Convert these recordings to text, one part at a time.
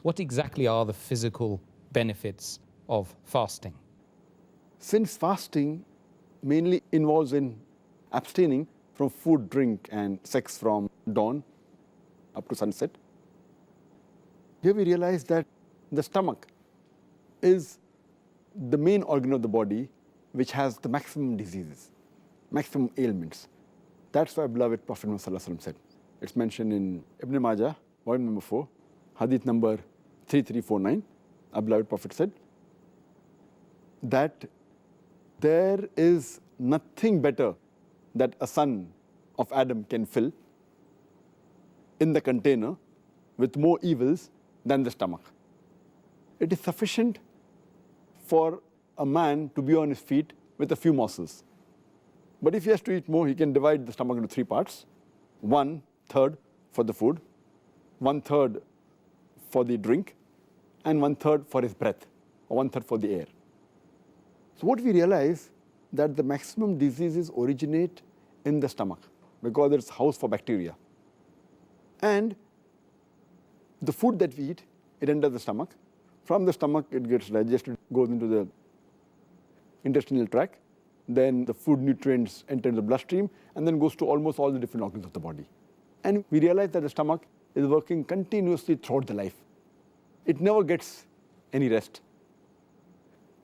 What exactly are the physical benefits of fasting? Since fasting mainly involves in abstaining from food, drink, and sex from dawn up to sunset, here we realize that the stomach is the main organ of the body which has the maximum diseases, maximum ailments. That's why beloved Prophet Muhammad said. It's mentioned in Ibn Maajah, volume number 4, Hadith number 3349. Our beloved Prophet said that there is nothing better that a son of Adam can fill in the container with more evils than the stomach. It is sufficient for a man to be on his feet with a few morsels. But if he has to eat more, he can divide the stomach into 3 parts. 1/3 for the food, 1/3 for the drink, and 1/3 for his breath, or 1/3 for the air. So what we realize that the maximum diseases originate in the stomach because it's house for bacteria. And the food that we eat, it enters the stomach. From the stomach, it gets digested, goes into the intestinal tract. Then the food nutrients enter the bloodstream and then goes to almost all the different organs of the body. And we realize that the stomach is working continuously throughout the life. It never gets any rest.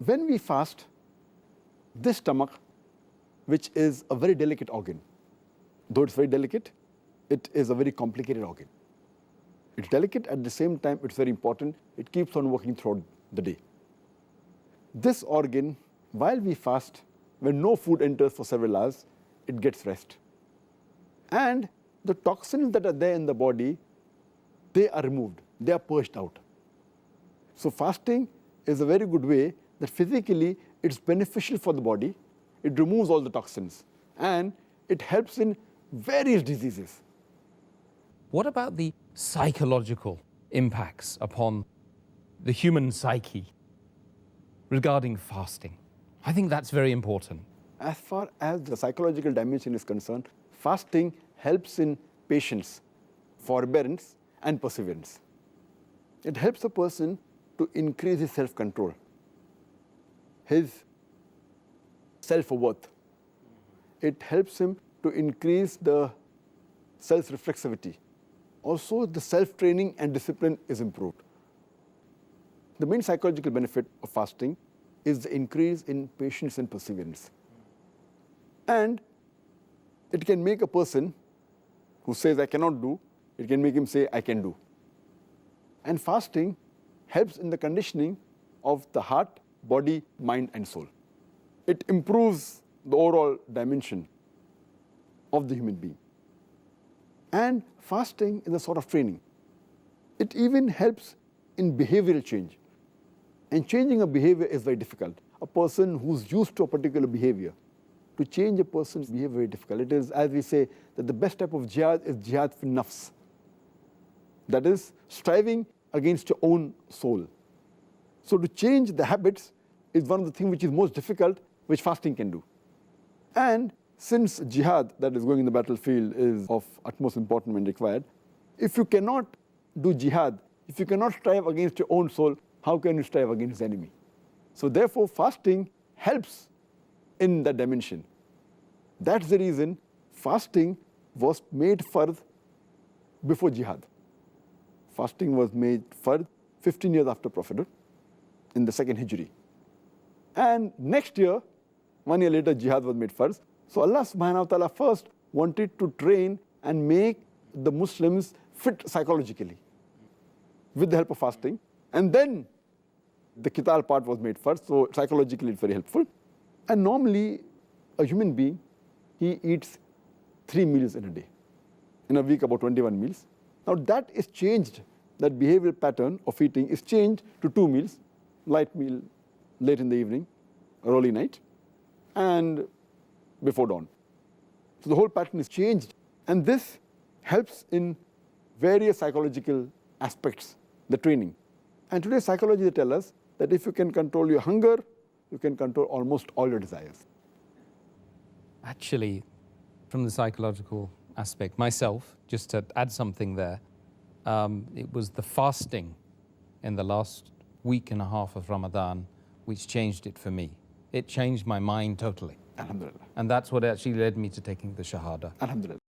When we fast, this stomach, which is a very delicate organ, though it's very delicate, it is a very complicated organ. It's delicate, at the same time it's very important. It keeps on working throughout the day. This organ, while we fast, when no food enters for several hours, it gets rest. And the toxins that are there in the body, they are removed, they are purged out. So fasting is a very good way that physically it's beneficial for the body. It removes all the toxins and it helps in various diseases. What about the psychological impacts upon the human psyche regarding fasting? I think that's very important. As far as the psychological dimension is concerned, fasting helps in patience, forbearance, and perseverance. It helps a person to increase his self-control, his self-worth. It helps him to increase the self-reflexivity. Also, the self-training and discipline is improved. The main psychological benefit of fasting is the increase in patience and perseverance. And it can make a person who says, I cannot do, it can make him say, I can do. And fasting helps in the conditioning of the heart, body, mind, and soul. It improves the overall dimension of the human being. And fasting is a sort of training. It even helps in behavioral change. And changing a behavior is very difficult. A person who's used to a particular behavior, to change a person's behavior is very difficult. It is, as we say, that the best type of jihad is jihad fi nafs. That is, striving against your own soul. So to change the habits is one of the things which is most difficult, which fasting can do. And since jihad, that is going in the battlefield, is of utmost importance when required, if you cannot do jihad, if you cannot strive against your own soul, how can you strive against the enemy? So therefore, fasting helps in that dimension. That's the reason fasting was made fard before jihad. Fasting was made fard 15 years after Prophethood, in the 2nd Hijri. And next year, 1 year later, jihad was made fard. So Allah subhanahu wa ta'ala first wanted to train and make the Muslims fit psychologically with the help of fasting. And then the qital part was made first, so psychologically it's very helpful. And normally, a human being, he eats 3 meals in a day. In a week, about 21 meals. Now that is changed, that behavioral pattern of eating is changed to 2 meals, light meal late in the evening, early night, and before dawn. So the whole pattern is changed. And this helps in various psychological aspects, the training. And today psychology, they tell us that if you can control your hunger, you can control almost all your desires. Actually, from the psychological aspect, myself, just to add something there, it was the fasting in the last week and a half of Ramadan, which changed it for me. It changed my mind totally. Alhamdulillah. And that's what actually led me to taking the Shahada. Alhamdulillah.